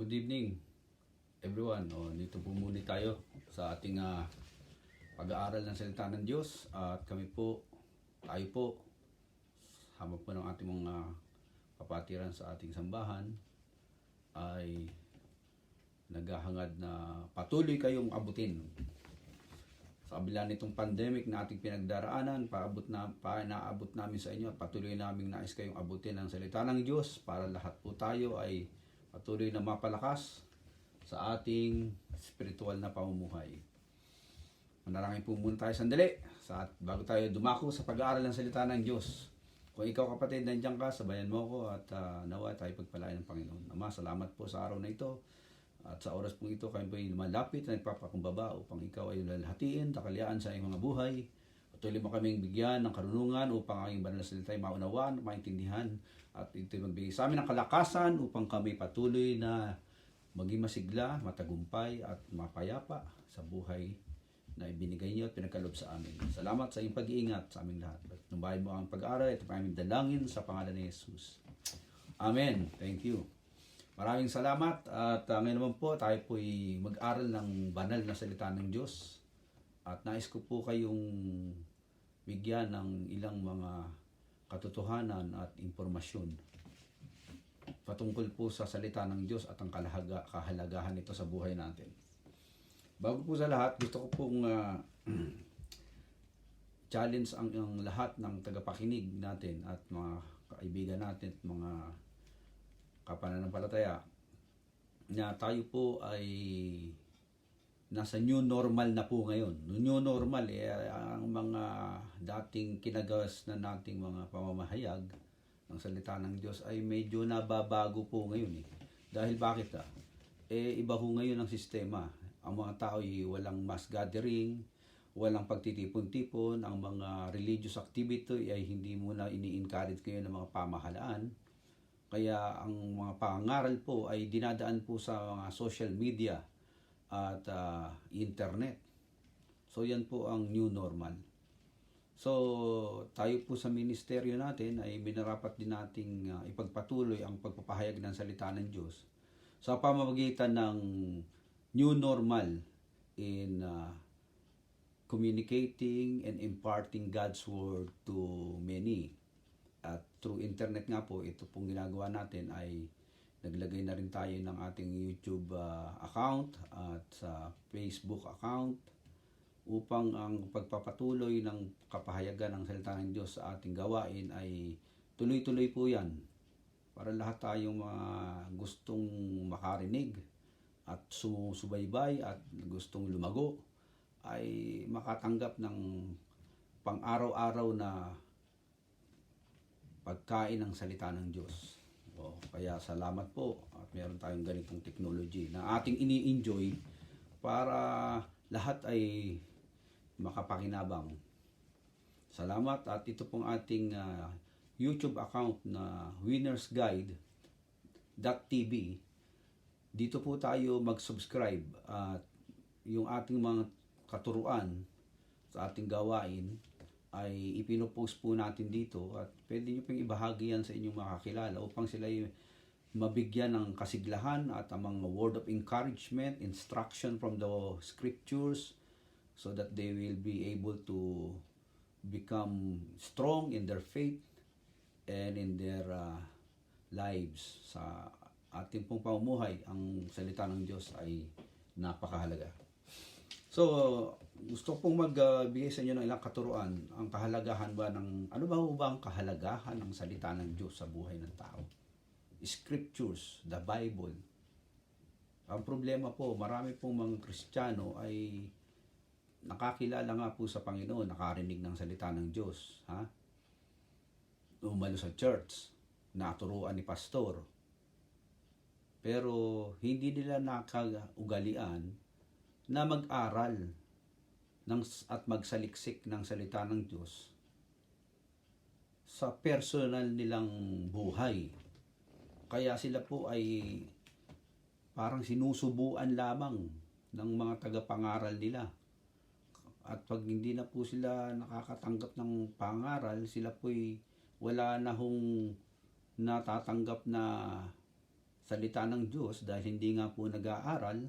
Good evening everyone. Dito po muli tayo sa ating pag-aaral ng salita ng Diyos at tayo po, sama po ng ating mga kapatiran sa ating sambahan ay naghahangad na patuloy kayong abutin. Sa kabila nitong pandemic na ating pinagdaraanan, naabot namin sa inyo at patuloy namin nais kayong abutin ng salita ng Diyos para lahat po tayo ay patuloy na mapalakas sa ating spiritual na pamumuhay. Manalangin po muna tayo sandali bago tayo dumako sa pag-aaral ng salita ng Diyos. Kung ikaw kapatid, nandiyan ka, sabayan mo ko at nawa tayo pagpalain ng Panginoon. Ama, salamat po sa araw na ito. At sa oras pong ito, kayo po ay malapit na nagpapakumbaba upang ikaw ay lalhatiin, takalian sa iyong mga buhay. Patuloy mo kaming bigyan ng karunungan upang ang iyong banal na salita ay maunawaan, maintindihan. At ito ay magbigay sa amin ng kalakasan upang kami patuloy na maging masigla, matagumpay at mapayapa sa buhay na ibinigay niyo at pinagkaloob sa amin. Salamat sa iyong pag-iingat sa aming lahat. At numbahin mo ang pag-aaral, ito pa aming dalangin sa pangalan ni Jesus. Amen. Thank you. Maraming salamat at ngayon naman po tayo po ay mag-aral ng banal na salita ng Diyos. At nais ko po kayong bigyan ng ilang mga katotohanan at impormasyon patungkol po sa salita ng Diyos at ang kahalagahan nito sa buhay natin. Bago po sa lahat, gusto ko pong challenge ang lahat ng tagapakinig natin at mga kaibigan natin at mga kapananampalataya na tayo po ay nasa new normal na po ngayon. New normal, ang mga dating kinagawas na nating mga pamamahayag ng salita ng Diyos ay medyo nababago po ngayon. Dahil bakit? Iba ho ngayon ang sistema. Ang mga tao ay walang mass gathering, walang pagtitipon-tipon, ang mga religious activity ay hindi muna ini-encourage kayo ng mga pamahalaan. Kaya ang mga pangaral po ay dinadaan po sa mga social media at internet. So yan po ang new normal. So tayo po sa ministeryo natin ay minarapat din nating ipagpatuloy ang pagpapahayag ng salita ng Diyos sa pamamagitan ng new normal in communicating and imparting God's word to many. At through internet nga po, ito pong ginagawa natin ay naglagay na rin tayo ng ating YouTube account at sa Facebook account upang ang pagpapatuloy ng kapahayagan ng salita ng Diyos sa ating gawain ay tuloy-tuloy po yan. Para lahat tayong mga gustong makarinig at sumusubaybay at gustong lumago ay makatanggap ng pang-araw-araw na pagkain ng salita ng Diyos. Kaya salamat po at meron tayong ganitong technology na ating ini-enjoy para lahat ay makapakinabang. Salamat at ito pong ating YouTube account na winnersguide.tv. Dito po tayo mag-subscribe at yung ating mga katuruan sa ating gawain ay ipinopost po natin dito at pwede nyo pong ibahagi yan sa inyong makakilala upang sila mabigyan ng kasiglahan at ang mga word of encouragement, instruction from the scriptures so that they will be able to become strong in their faith and in their lives. Sa ating pong pamumuhay, ang salita ng Diyos ay napakahalaga. So, gusto pong magbigay sa inyo ng ilang katuruan. Ang kahalagahan ba ano ba ang kahalagahan ng salita ng Diyos sa buhay ng tao? Scriptures, the Bible. Ang problema po, marami pong mga Kristiyano ay nakakilala nga po sa Panginoon, nakarinig ng salita ng Diyos. Umalo sa church, naturuan ni pastor. Pero hindi nila nakaugalian na mag-aral at magsaliksik ng salita ng Diyos sa personal nilang buhay. Kaya sila po ay parang sinusubuan lamang ng mga tagapangaral nila. At pag hindi na po sila nakakatanggap ng pangaral, sila po ay wala na hong natatanggap na salita ng Diyos dahil hindi nga po nag-aaral,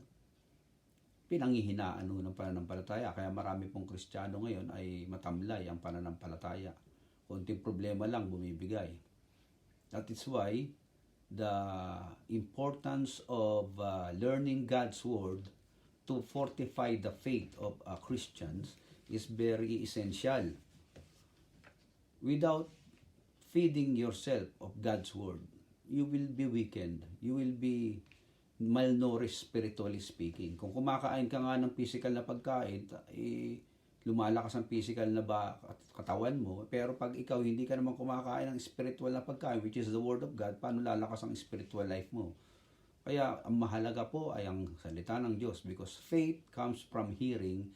pinanghihinaan ng pananampalataya. Kaya marami pong Kristiyano ngayon ay matamlay ang pananampalataya. Konting problema lang bumibigay. That is why the importance of learning God's Word to fortify the faith of Christians is very essential. Without feeding yourself of God's Word, you will be weakened. You will be malnourished spiritually speaking. Kung kumakain ka nga ng physical na pagkain, lumalakas ang physical na katawan mo, pero pag ikaw hindi ka naman kumakain ng spiritual na pagkain, which is the Word of God, paano lalakas ang spiritual life mo? Kaya ang mahalaga po ay ang salita ng Diyos, because faith comes from hearing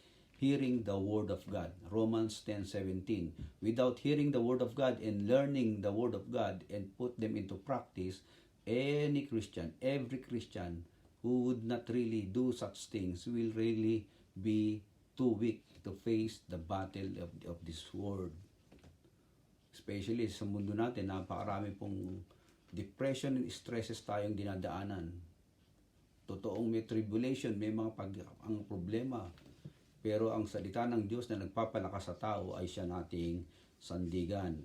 the Word of God. Romans 10:17. Without hearing the Word of God and learning the Word of God and put them into practice, every Christian who would not really do such things will really be too weak to face the battle of this world. Especially sa mundo natin, napakarami pong depression and stresses tayong dinadaanan. Totoong may tribulation, may mga ang problema. Pero ang salita ng Diyos na nagpapalakas sa tao ay siya nating sandigan.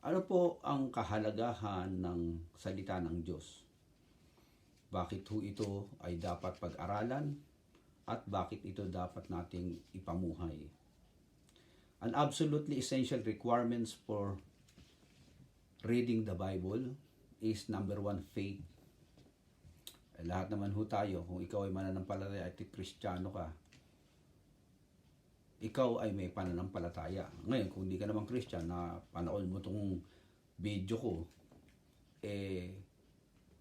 Ano po ang kahalagahan ng salita ng Diyos? Bakit ito ay dapat pag-aralan? At bakit ito dapat nating ipamuhay? An absolutely essential requirements for reading the Bible is number 1, faith. Lahat naman tayo, kung ikaw ay mananampalataya at Kristiyano ka, ikaw ay may pananampalataya. Ngayon, kung hindi ka naman Christian, na panood mo itong video ko,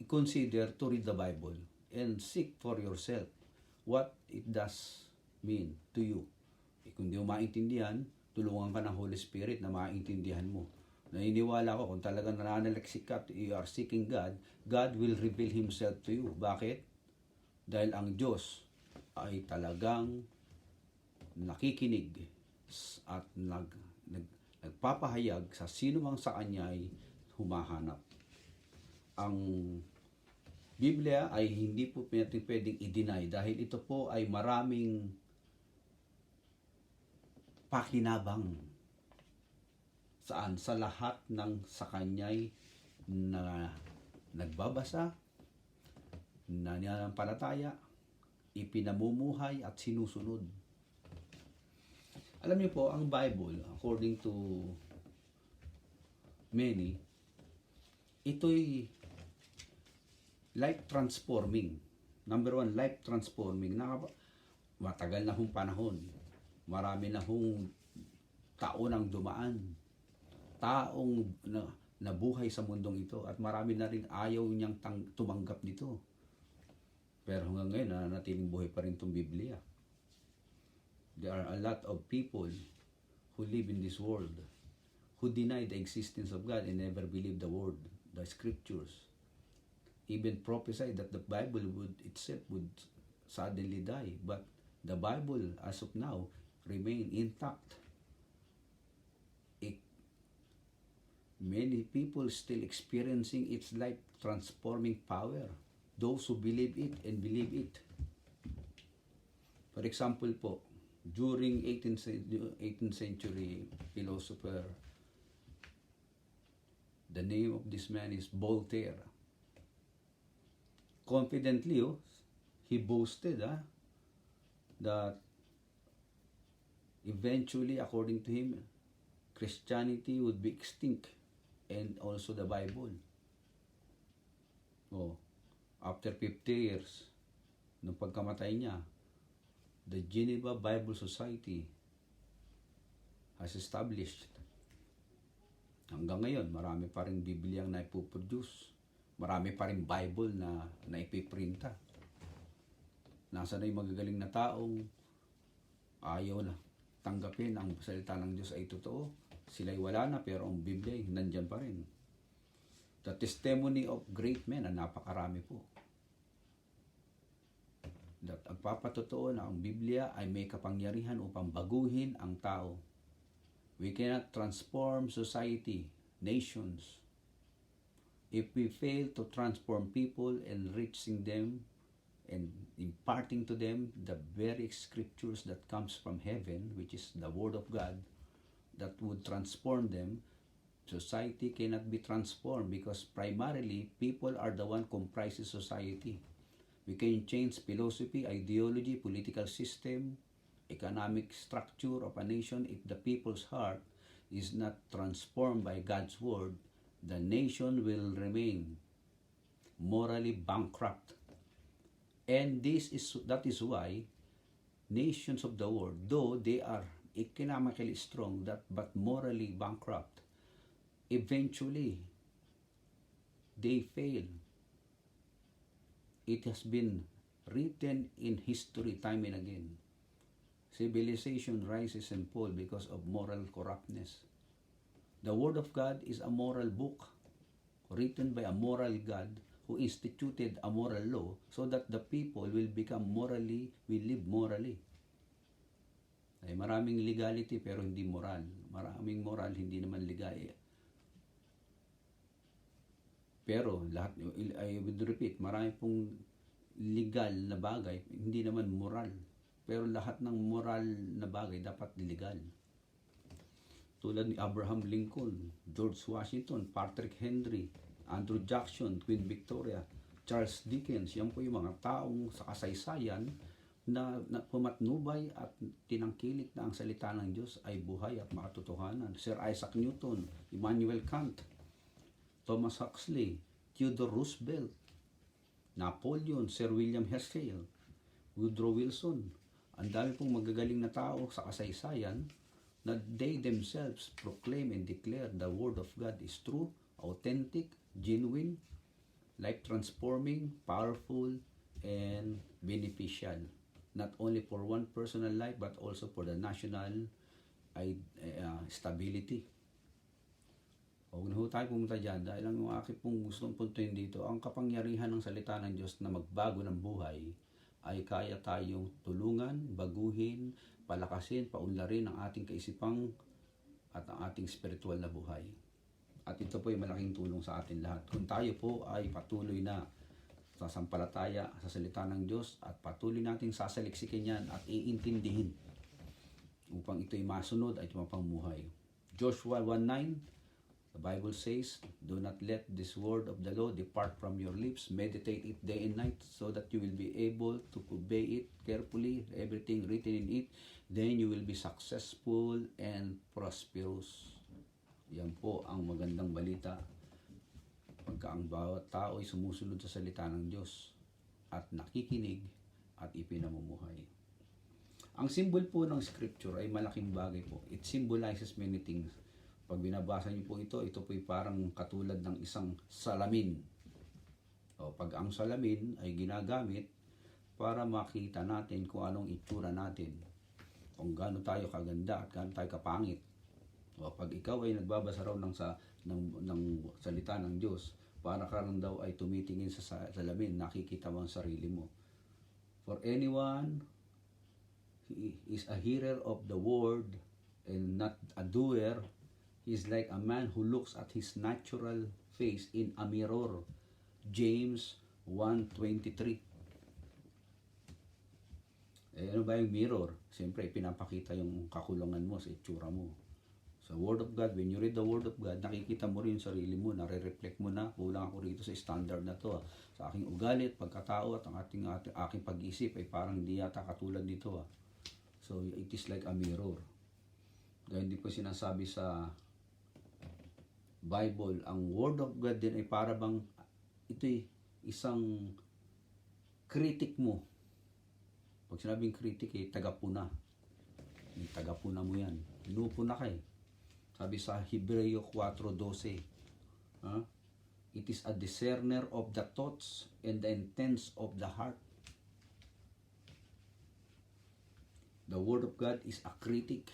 consider to read the Bible and seek for yourself what it does mean to you. Kung di mo maintindihan, tulungan ka ng Holy Spirit na maintindihan mo. Naniniwala ko, kung talagang nananaliksik ka, you are seeking God, God will reveal Himself to you. Bakit? Dahil ang Diyos ay talagang nakikinig at nagpapahayag sa sino mang sa Kanya ay humahanap. Ang Biblia ay hindi po pwedeng i-deny dahil ito po ay maraming pakinabang. Saan? Sa lahat ng sa Kanya'y na nagbabasa, nananampalataya, ipinamumuhay at sinusunod. Alam niyo po, ang Bible, according to many, ito'y life transforming. Number 1, life transforming. Matagal na hong panahon. Marami na hong taon ang dumaan. Taong nabuhay sa mundong ito. At marami na rin ayaw niyang tumanggap nito. Pero hanggang ngayon, nanatiling buhay pa rin itong Biblia. There are a lot of people who live in this world who deny the existence of God and never believe the word, the scriptures. Even prophesy that the Bible itself would suddenly die. But the Bible, as of now, remain intact. Many people still experiencing its life-transforming power. Those who believe it and believe it. For example po, during 18th century philosopher, the name of this man is Voltaire. Confidently, he boasted that eventually, according to him, Christianity would be extinct and also the Bible. After 50 years, nung pagkamatay niya, the Geneva Bible Society has established. Hanggang ngayon, marami pa rin Biblia ang naipoproduce. Marami pa rin Bible na naipiprinta. Nasa na yung magagaling na taong ayaw na tanggapin ang salita ng Diyos ay totoo. Sila'y wala na, pero ang Biblia ay nandyan pa rin. The testimony of great men, napakarami po. That ang papatotoo na ang Biblia ay may kapangyarihan upang baguhin ang tao. We cannot transform society, nations, If we fail to transform people and reaching them and imparting to them the very scriptures that comes from heaven, which is the word of God, that would transform them, society cannot be transformed because primarily people are the one comprises society. We can change philosophy, ideology, political system, economic structure of a nation. If the people's heart is not transformed by God's word, the nation will remain morally bankrupt. And that is why nations of the world, though they are economically strong but morally bankrupt, eventually they fail. It has been written in history time and again. Civilization rises and falls because of moral corruptness. The Word of God is a moral book written by a moral God who instituted a moral law so that the people will live morally. Ay maraming legality pero hindi moral. Maraming moral, hindi naman legal. Pero lahat, I would repeat, marami pong legal na bagay, hindi naman moral. Pero lahat ng moral na bagay dapat legal. Tulad ni Abraham Lincoln, George Washington, Patrick Henry, Andrew Jackson, Queen Victoria, Charles Dickens. Yan po yung mga taong sa kasaysayan na pumatnubay at tinangkilik na ang salita ng Diyos ay buhay at makatotohanan. Sir Isaac Newton, Immanuel Kant, Thomas Huxley, Theodore Roosevelt, Napoleon, Sir William Herschel, Woodrow Wilson. Ang dami pong magagaling na tao sa kasaysayan na they themselves proclaim and declare the Word of God is true, authentic, genuine, life-transforming, powerful, and beneficial. Not only for one personal life but also for the national stability. Huwag na ho tayo pumunta dyan dahil ang aking pong gustong puntuin dito, ang kapangyarihan ng salita ng Diyos na magbago ng buhay ay kaya tayong tulungan, baguhin, palakasin, paunlarin ang ating kaisipang at ang ating spiritual na buhay. At ito po ay malaking tulong sa atin lahat. Kung tayo po ay patuloy na sasampalataya sa salita ng Diyos at patuloy nating sasaliksikin yan at iintindihin upang ito'y masunod at mapamuhay. Joshua 1:9, the Bible says, do not let this word of the law depart from your lips. Meditate it day and night so that you will be able to obey it carefully, everything written in it. Then you will be successful and prosperous. Yan po ang magandang balita pagka ang bawat tao ay sumusunod sa salita ng Diyos at nakikinig at ipinamumuhay. Ang symbol po ng scripture ay malaking bagay po. It symbolizes many things. Pag binabasa niyo po ito po'y parang katulad ng isang salamin. O pag ang salamin ay ginagamit para makita natin kung anong itsura natin. Kung gaano tayo kaganda at gaano tayo kapangit. O pag ikaw ay nagbabasa raw ng salita ng Diyos, para ka lang daw ay tumitingin sa salamin, nakikita mo ang sarili mo. For anyone who is a hearer of the word and not a doer, is like a man who looks at his natural face in a mirror. James 1:23. Ano ba yung mirror? Siyempre, pinapakita yung kakulangan mo sa itsura mo. Sa Word of God, when you read the Word of God, nakikita mo rin yung sarili mo, nare-reflect mo na, kulang ako rito sa standard na to. Sa aking ugali at pagkatao at ang aking pag-isip ay parang hindi yata katulad nito. So, it is like a mirror. Dahil hindi po sinasabi sa Bible, ang Word of God din ay para bang ito'y isang critic mo. Pag sinabing critic tagapuna. Yung tagapuna mo yan. Pinupuna ka eh. Sabi sa Hebreo 4:12, it is a discerner of the thoughts and the intents of the heart. The Word of God is a critic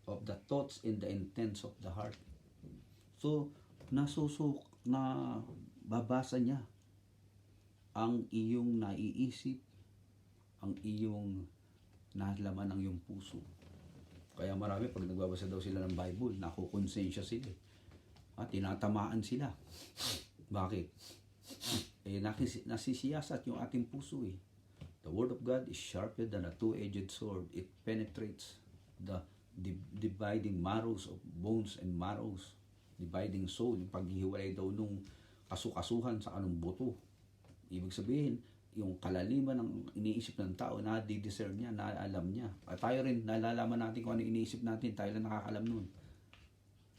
of the thoughts and the intents of the heart. So, babasa niya ang iyong naiisip, ang iyong nalaman ng iyong puso. Kaya marami pag nagbabasa daw sila ng Bible, nakukonsensya sila. Tinatamaan sila. Bakit? Nasisiyasat yung ating puso eh. The Word of God is sharper than a two-edged sword. It penetrates the dividing marrows of bones and marrows. Dividing soul, yung paghihiwalay daw nung kasukasuhan sa anong buto. Ibig sabihin, yung kalaliman ng iniisip ng tao, na-discern niya, na-alam niya. At tayo rin, nalalaman natin kung ano iniisip natin, tayo lang nakakalam nun.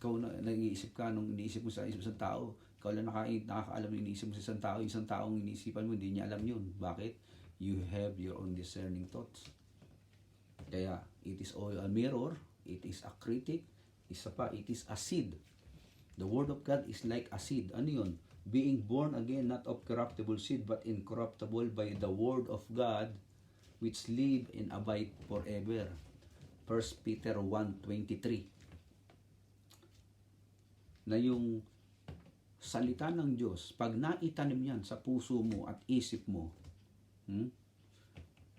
Ikaw nag-iisip ka nung iniisip mo sa isip ng tao, ikaw lang nakakaalam ng iniisip mo sa isang taong iniisipan mo, hindi niya alam yun. Bakit? You have your own discerning thoughts. Kaya, it is all a mirror, it is a critic, isa pa, it is a seed. The Word of God is like a seed. Ano yun? Being born again, not of corruptible seed, but incorruptible by the Word of God, which live and abide forever. 1 Peter 1:23. Na yung salita ng Diyos, pag naitanim yan sa puso mo at isip mo,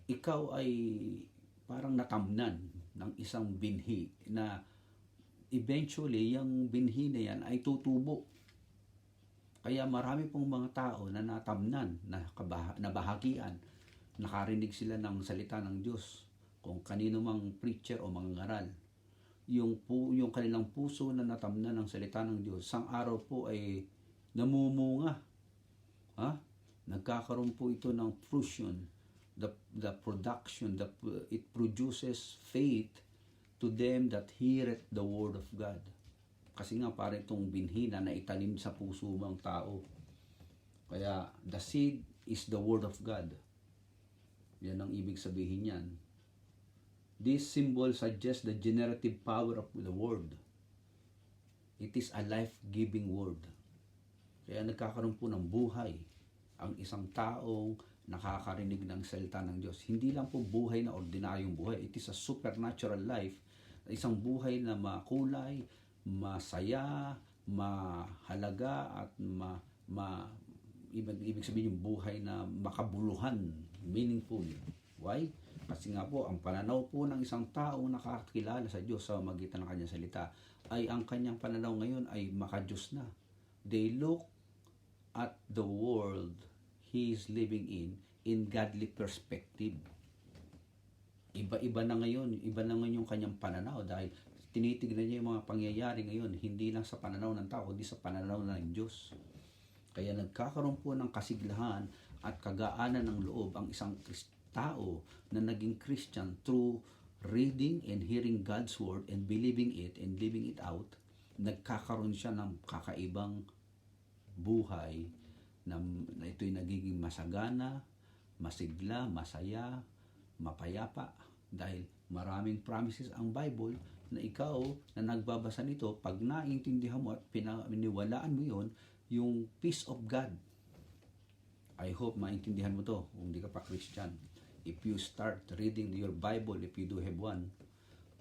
ikaw ay parang natamnan ng isang binhi na eventually yung binhi na yan ay tutubo. Kaya marami pong mga tao na natamnan, nabahagian, nakarinig sila ng salita ng Diyos, kung kanino mang preacher o mangangaral. Yung kanilang puso na natamnan ng salita ng Diyos, sang araw po ay namumunga. Nagkakaroon po ito ng fruition, the production, it produces faith to them that heareth the word of God. Kasi nga parang itong binhi na naitanim sa puso ng tao. Kaya the seed is the word of God. Yan ang ibig sabihin yan. This symbol suggests the generative power of the word. It is a life-giving word. Kaya nagkakaroon po ng buhay ang isang taong nakakarinig ng salita ng Diyos. Hindi lang po buhay na ordinaryong buhay. It is a supernatural life. Isang buhay na makulay, masaya, mahalaga, at ibig sabihin yung buhay na makabuluhan, meaningful. Why? Kasi nga po, ang pananaw po ng isang taong nakakilala sa Diyos sa magitan ng kanyang salita, ay ang kanyang pananaw ngayon ay maka-Diyos na. They look at the world he is living in godly perspective. Iba na ngayon yung kanyang pananaw dahil tinitignan niya yung mga pangyayari ngayon, hindi lang sa pananaw ng tao, kundi sa pananaw ng Diyos. Kaya nagkakaroon po ng kasiglahan at kagaanan ng loob ang isang tao na naging Christian through reading and hearing God's Word and believing it and living it out. Nagkakaroon siya ng kakaibang buhay na ito'y nagiging masagana, masigla, masaya, mapayapa. Dahil maraming promises ang Bible na ikaw na nagbabasa nito, pag naintindihan mo at piniwalaan mo yon, yung peace of God. I hope maintindihan mo to kung hindi ka pa Christian. If you start reading your Bible, if you do have one,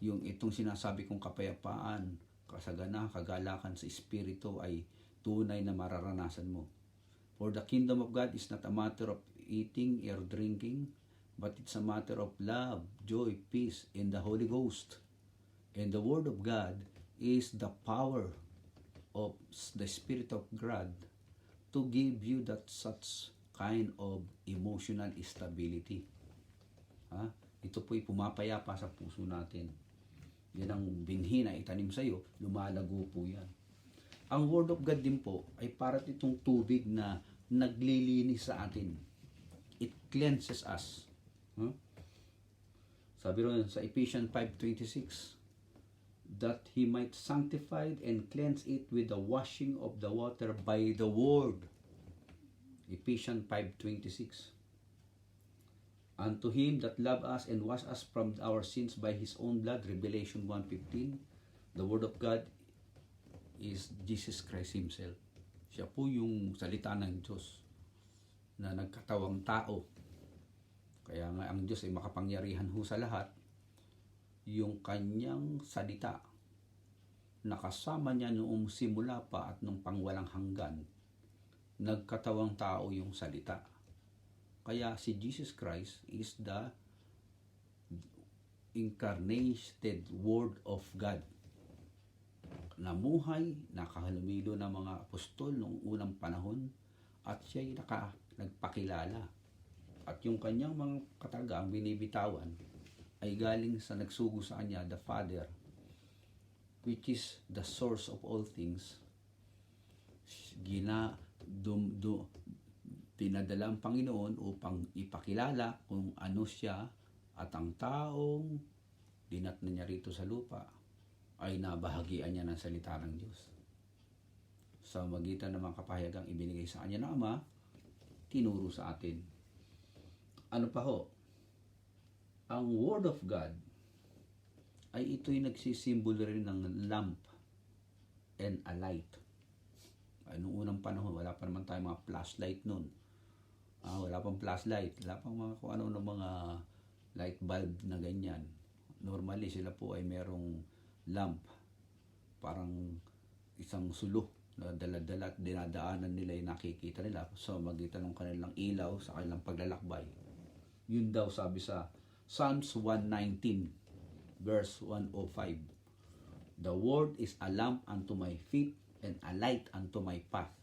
yung itong sinasabi kong kapayapaan, kasagana, kagalakan sa Espiritu ay tunay na mararanasan mo. For the kingdom of God is not a matter of eating or drinking, but it's a matter of love, joy, peace, in the Holy Ghost. And the Word of God is the power of the Spirit of God to give you that such kind of emotional stability. Ito po'y pumapayapa sa puso natin. Yan ang binhi na itanim sa iyo, lumalago po yan. Ang Word of God din po ay parang itong tubig na naglilinis sa atin. It cleanses us. Sabi rin sa Ephesians 5:26, that he might sanctify and cleanse it with the washing of the water by the word. Ephesians 5:26. Unto him that loved us and washed us from our sins by his own blood. Revelation 1:15. The word of God is Jesus Christ himself. Siya po yung salita ng Diyos na nagkatawang tao. Kaya nga ang Diyos ay makapangyarihan ho sa lahat. Yung kanyang salita nakasama niya noong simula pa at nung pangwalang hanggan, nagkatawang tao yung salita. Kaya si Jesus Christ is the incarnated Word of God. namuhay, nakahalumilo ng mga apostol noong unang panahon at siya'y nagpakilala. At yung kanyang mga katagang binibitawan ay galing sa nagsugo sa kanya, the Father, which is the source of all things. Pinadala ang Panginoon upang ipakilala kung ano siya at ang taong dinatnan niya rito sa lupa ay nabahagian niya ng salita ng Diyos. Sa magitan ng mga kapahayagang ibinigay sa kanya ng Ama, tinuro sa atin. Ano pa ho? Ang Word of God ay ito'y nagsisimbolo rin ng lamp and a light. Ay, noong unang panahon, wala pa naman tayong mga flashlight noon. Wala pang flashlight, wala pang mga kung ano ng mga light bulb na ganyan. Normally, sila po ay merong lamp, parang isang sulo na dala-dala at dinadaanan nila yung nakikita nila sa magitan ng kanilang ilaw sa kanilang paglalakbay. Yun daw sabi sa Psalms 119 verse 105. The word is a lamp unto my feet and a light unto my path.